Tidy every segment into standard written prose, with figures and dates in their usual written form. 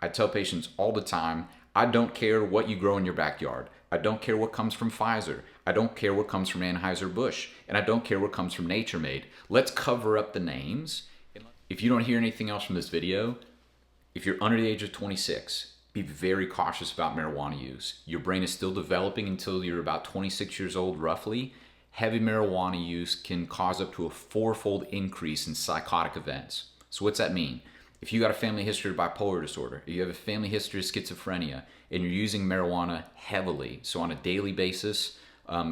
I tell patients all the time, I don't care what you grow in your backyard. I don't care what comes from Pfizer. I don't care what comes from Anheuser-Busch. And I don't care what comes from Nature Made. Let's cover up the names. If you don't hear anything else from this video, if you're under the age of 26, be very cautious about marijuana use. Your brain is still developing until you're about 26 years old, roughly. Heavy marijuana use can cause up to a 4-fold increase in psychotic events. So what's that mean? If you got a family history of bipolar disorder, if you have a family history of schizophrenia, and you're using marijuana heavily, so on a daily basis,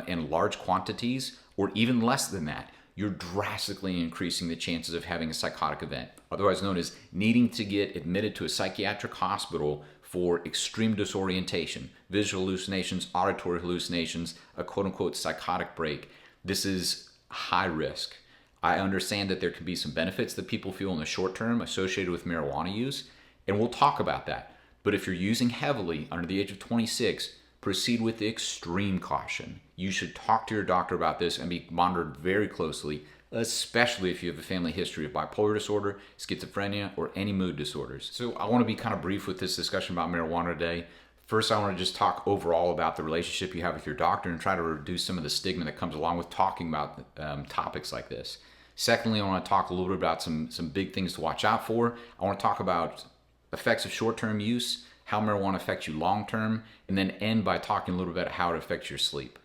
in large quantities, or even less than that, you're drastically increasing the chances of having a psychotic event, otherwise known as needing to get admitted to a psychiatric hospital for extreme disorientation, visual hallucinations, auditory hallucinations, a quote-unquote psychotic break. This is high risk. I understand that there can be some benefits that people feel in the short term associated with marijuana use, and we'll talk about that. But if you're using heavily under the age of 26, proceed with extreme caution. You should talk to your doctor about this and be monitored very closely, especially if you have a family history of bipolar disorder, schizophrenia, or any mood disorders. So I want to be kind of brief with this discussion about marijuana today. First, I want to just talk overall about the relationship you have with your doctor and try to reduce some of the stigma that comes along with talking about topics like this. Secondly, I want to talk a little bit about some big things to watch out for. I want to talk about effects of short-term use, how marijuana affects you long-term, and then end by talking a little bit about how it affects your sleep.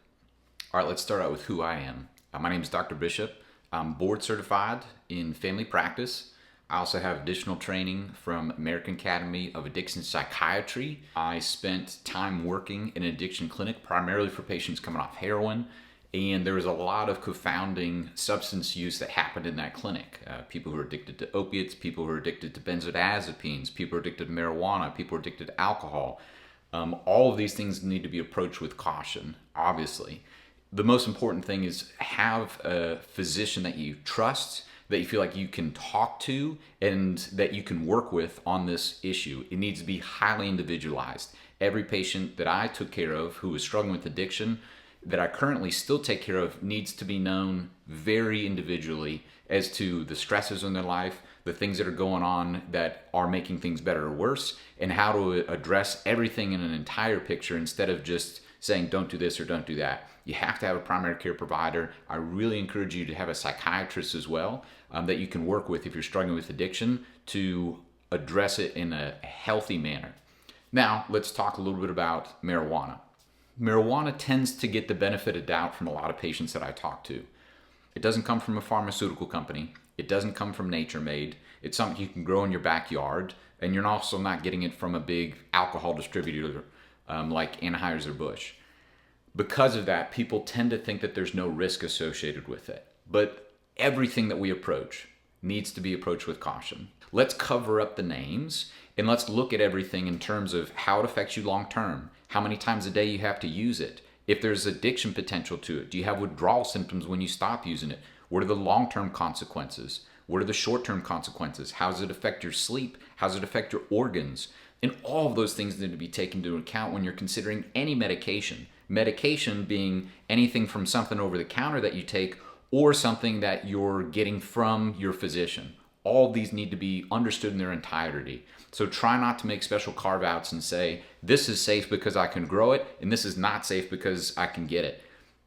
All right, let's start out with who I am. My name is Dr. Bishop. I'm board certified in family practice. I also have additional training from American Academy of Addiction Psychiatry. I spent time working in an addiction clinic primarily for patients coming off heroin, and there was a lot of confounding substance use that happened in that clinic. People who are addicted to opiates, people who are addicted to benzodiazepines, people who are addicted to marijuana, people who are addicted to alcohol. All of these things need to be approached with caution, obviously. The most important thing is have a physician that you trust, that you feel like you can talk to, and that you can work with on this issue. It needs to be highly individualized. Every patient that I took care of who was struggling with addiction, that I currently still take care of, needs to be known very individually as to the stresses in their life, the things that are going on that are making things better or worse, and how to address everything in an entire picture instead of just saying don't do this or don't do that. You have to have a primary care provider. I really encourage you to have a psychiatrist as well that you can work with if you're struggling with addiction to address it in a healthy manner. Now, let's talk a little bit about marijuana. Marijuana tends to get the benefit of doubt from a lot of patients that I talk to. It doesn't come from a pharmaceutical company. It doesn't come from Nature Made. It's something you can grow in your backyard, and you're also not getting it from a big alcohol distributor like Anheuser-Busch. Because of that, people tend to think that there's no risk associated with it. But everything that we approach needs to be approached with caution. Let's cover up the names and let's look at everything in terms of how it affects you long term, how many times a day you have to use it, if there's addiction potential to it, do you have withdrawal symptoms when you stop using it, what are the long-term consequences, what are the short-term consequences, how does it affect your sleep, how does it affect your organs, and all of those things need to be taken into account when you're considering any medication. Medication being anything from something over the counter that you take or something that you're getting from your physician. All of these need to be understood in their entirety. So try not to make special carve outs and say, this is safe because I can grow it, and this is not safe because I can get it.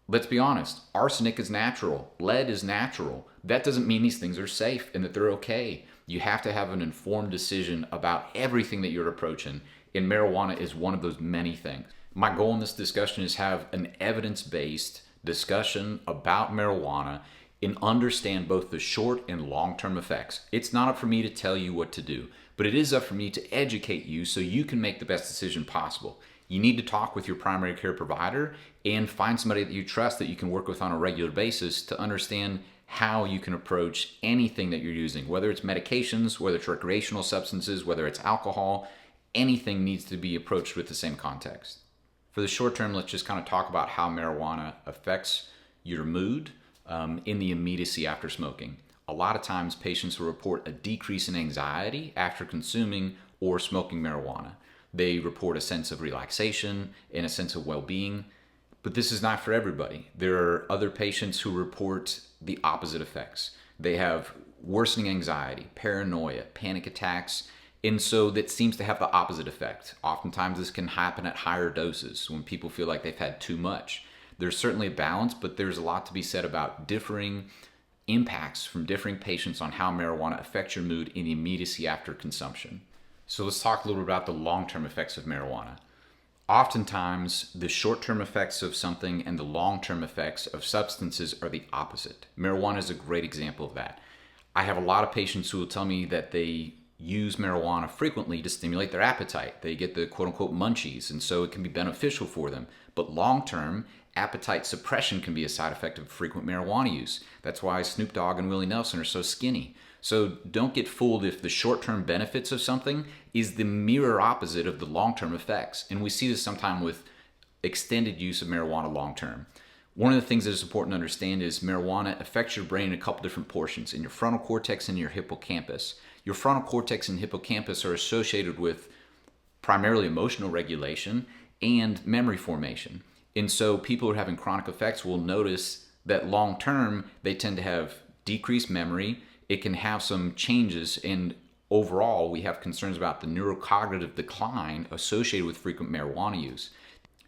Let's be honest, arsenic is natural, lead is natural. That doesn't mean these things are safe and that they're okay. You have to have an informed decision about everything that you're approaching, and marijuana is one of those many things. My goal in this discussion is have an evidence-based discussion about marijuana and understand both the short and long-term effects. It's not up for me to tell you what to do, but it is up for me to educate you so you can make the best decision possible. You need to talk with your primary care provider and find somebody that you trust that you can work with on a regular basis to understand how you can approach anything that you're using, whether it's medications, whether it's recreational substances, whether it's alcohol. Anything needs to be approached with the same context. For the short term, let's just kind of talk about how marijuana affects your mood in the immediacy after smoking. A lot of times patients will report a decrease in anxiety after consuming or smoking marijuana. They report a sense of relaxation and a sense of well-being, but this is not for everybody. There are other patients who report the opposite effects. They have worsening anxiety, paranoia, panic attacks, And so that seems to have the opposite effect. Oftentimes this can happen at higher doses when people feel like they've had too much. There's certainly a balance, but there's a lot to be said about differing impacts from differing patients on how marijuana affects your mood in the immediacy after consumption. So let's talk a little bit about the long-term effects of marijuana. Oftentimes, the short-term effects of something and the long-term effects of substances are the opposite. Marijuana is a great example of that. I have a lot of patients who will tell me that they use marijuana frequently to stimulate their appetite. They get the quote-unquote munchies, and so it can be beneficial for them. But long-term, appetite suppression can be a side effect of frequent marijuana use. That's why Snoop Dogg and Willie Nelson are so skinny. So don't get fooled if the short-term benefits of something is the mirror opposite of the long-term effects. And we see this sometimes with extended use of marijuana long-term. One of the things that is important to understand is marijuana affects your brain in a couple different portions, in your frontal cortex and your hippocampus. Your frontal cortex and hippocampus are associated with primarily emotional regulation and memory formation. And so people who are having chronic effects will notice that long-term they tend to have decreased memory. It can have some changes, and overall we have concerns about the neurocognitive decline associated with frequent marijuana use.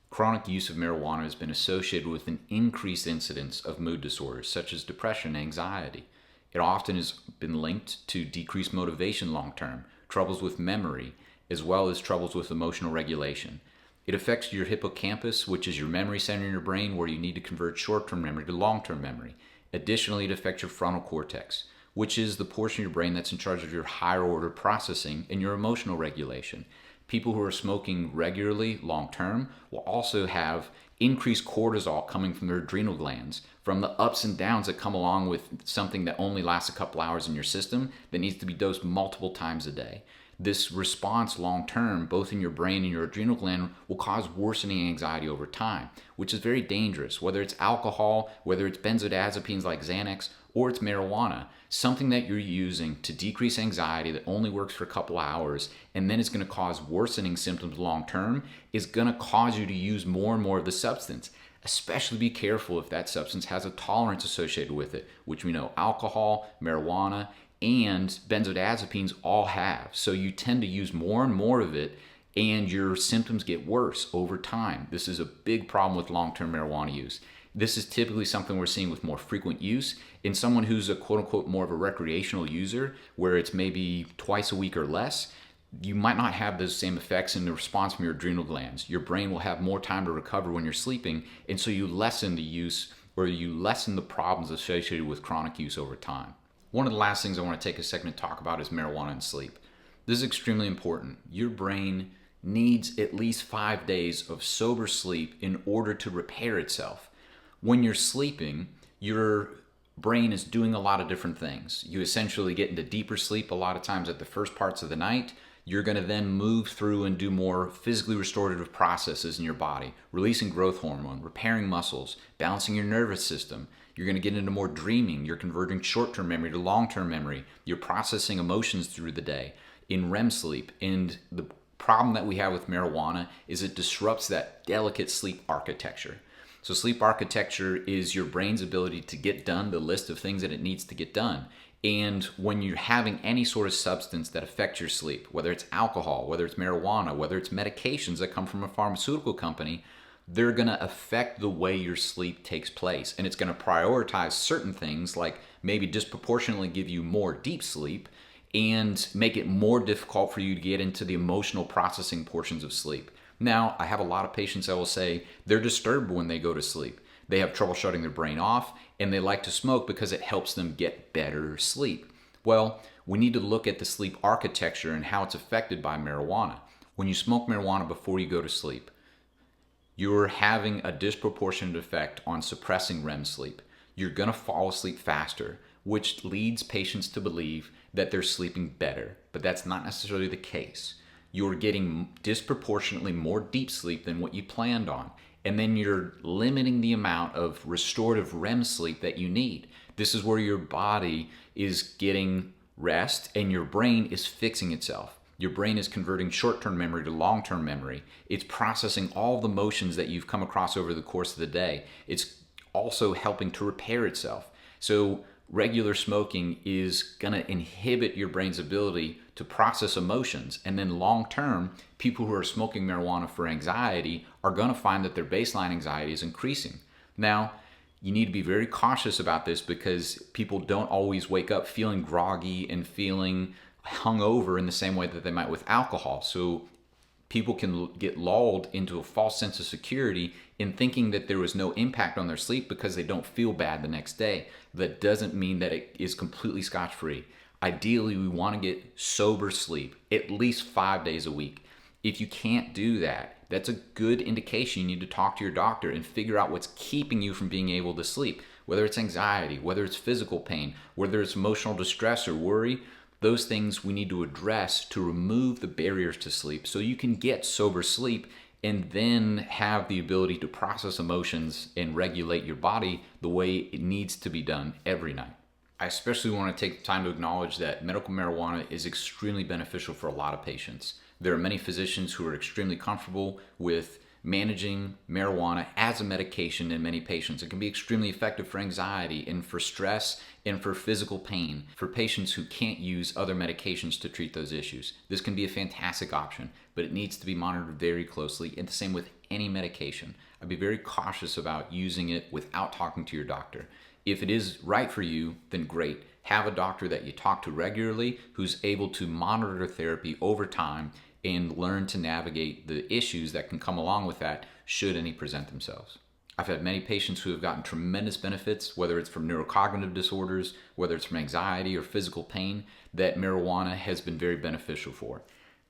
Chronic use of marijuana has been associated with an increased incidence of mood disorders such as depression and anxiety. It often has been linked to decreased motivation long-term, troubles with memory, as well as troubles with emotional regulation. It affects your hippocampus, which is your memory center in your brain where you need to convert short-term memory to long-term memory. Additionally, it affects your frontal cortex, which is the portion of your brain that's in charge of your higher order processing and your emotional regulation. People who are smoking regularly long-term will also have increased cortisol coming from their adrenal glands, from the ups and downs that come along with something that only lasts a couple hours in your system that needs to be dosed multiple times a day. This response long-term, both in your brain and your adrenal gland, will cause worsening anxiety over time, which is very dangerous. Whether it's alcohol, whether it's benzodiazepines like Xanax, or it's marijuana, something that you're using to decrease anxiety that only works for a couple hours and then is going to cause worsening symptoms long-term is going to cause you to use more and more of the substance. Especially be careful if that substance has a tolerance associated with it, which we know alcohol, marijuana, and benzodiazepines all have. So you tend to use more and more of it and your symptoms get worse over time. This is a big problem with long-term marijuana use. This is typically something we're seeing with more frequent use in someone who's a quote-unquote more of a recreational user, where it's maybe twice a week or less. You might not have those same effects in the response from your adrenal glands. Your brain will have more time to recover when you're sleeping, and so you lessen the use or you lessen the problems associated with chronic use over time. One of the last things I want to take a second to talk about is marijuana and sleep. This is extremely important. Your brain needs at least 5 days of sober sleep in order to repair itself. When you're sleeping, your brain is doing a lot of different things. You essentially get into deeper sleep a lot of times at the first parts of the night. You're going to then move through and do more physically restorative processes in your body, releasing growth hormone, repairing muscles, balancing your nervous system. You're going to get into more dreaming. You're converting short-term memory to long-term memory. You're processing emotions through the day in REM sleep. And the problem that we have with marijuana is it disrupts that delicate sleep architecture. So sleep architecture is your brain's ability to get done the list of things that it needs to get done. And when you're having any sort of substance that affects your sleep, whether it's alcohol, whether it's marijuana, whether it's medications that come from a pharmaceutical company, they're going to affect the way your sleep takes place. And it's going to prioritize certain things, like maybe disproportionately give you more deep sleep and make it more difficult for you to get into the emotional processing portions of sleep. Now, I have a lot of patients that will say they're disturbed when they go to sleep. They have trouble shutting their brain off, and they like to smoke because it helps them get better sleep. Well, we need to look at the sleep architecture and how it's affected by marijuana. When you smoke marijuana before you go to sleep, you're having a disproportionate effect on suppressing REM sleep. You're going to fall asleep faster, which leads patients to believe that they're sleeping better, but that's not necessarily the case. You're getting disproportionately more deep sleep than what you planned on. And then you're limiting the amount of restorative REM sleep that you need. This is where your body is getting rest and your brain is fixing itself. Your brain is converting short-term memory to long-term memory. It's processing all the motions that you've come across over the course of the day. It's also helping to repair itself. So regular smoking is going to inhibit your brain's ability to process emotions. And then long term, people who are smoking marijuana for anxiety are going to find that their baseline anxiety is increasing. Now, you need to be very cautious about this because people don't always wake up feeling groggy and feeling hungover in the same way that they might with alcohol. So people can get lulled into a false sense of security in thinking that there was no impact on their sleep because they don't feel bad the next day. That doesn't mean that it is completely scotch-free. Ideally, we want to get sober sleep at least 5 days a week. If you can't do that, that's a good indication you need to talk to your doctor and figure out what's keeping you from being able to sleep. Whether it's anxiety, whether it's physical pain, whether it's emotional distress or worry, those things we need to address to remove the barriers to sleep so you can get sober sleep and then have the ability to process emotions and regulate your body the way it needs to be done every night. I especially want to take time to acknowledge that medical marijuana is extremely beneficial for a lot of patients. There are many physicians who are extremely comfortable with managing marijuana as a medication in many patients. It can be extremely effective for anxiety and for stress and for physical pain for patients who can't use other medications to treat those issues. This can be a fantastic option, but it needs to be monitored very closely, and the same with any medication. I'd be very cautious about using it without talking to your doctor. If it is right for you, then great. Have a doctor that you talk to regularly who's able to monitor therapy over time and learn to navigate the issues that can come along with that should any present themselves. I've had many patients who have gotten tremendous benefits, whether it's from neurocognitive disorders, whether it's from anxiety or physical pain, that marijuana has been very beneficial for.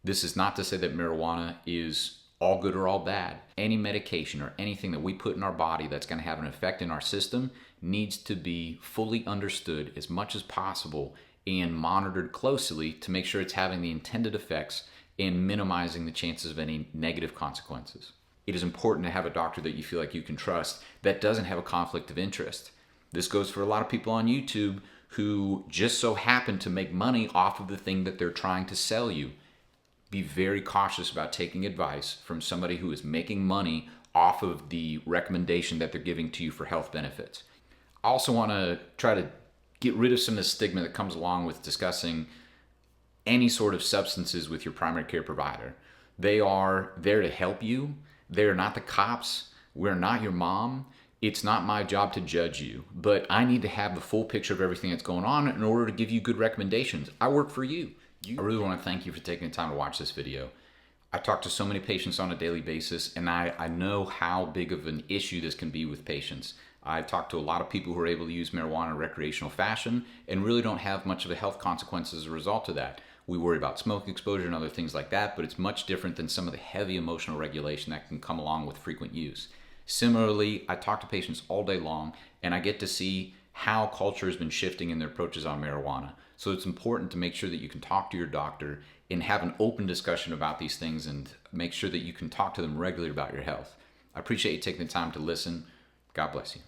This is not to say that marijuana is all good or all bad. Any medication or anything that we put in our body that's going to have an effect in our system needs to be fully understood as much as possible and monitored closely to make sure it's having the intended effects and minimizing the chances of any negative consequences. It is important to have a doctor that you feel like you can trust that doesn't have a conflict of interest. This goes for a lot of people on YouTube who just so happen to make money off of the thing that they're trying to sell you. Be very cautious about taking advice from somebody who is making money off of the recommendation that they're giving to you for health benefits. I also want to try to get rid of some of the stigma that comes along with discussing any sort of substances with your primary care provider. They are there to help you. They're not the cops. We're not your mom. It's not my job to judge you, but I need to have the full picture of everything that's going on in order to give you good recommendations. I work for you. I really want to thank you for taking the time to watch this video. I talk to so many patients on a daily basis, and I know how big of an issue this can be with patients. I talk to a lot of people who are able to use marijuana in a recreational fashion and really don't have much of a health consequence as a result of that. We worry about smoke exposure and other things like that, but it's much different than some of the heavy emotional regulation that can come along with frequent use. Similarly, I talk to patients all day long, and I get to see how culture has been shifting in their approaches on marijuana. So it's important to make sure that you can talk to your doctor and have an open discussion about these things and make sure that you can talk to them regularly about your health. I appreciate you taking the time to listen. God bless you.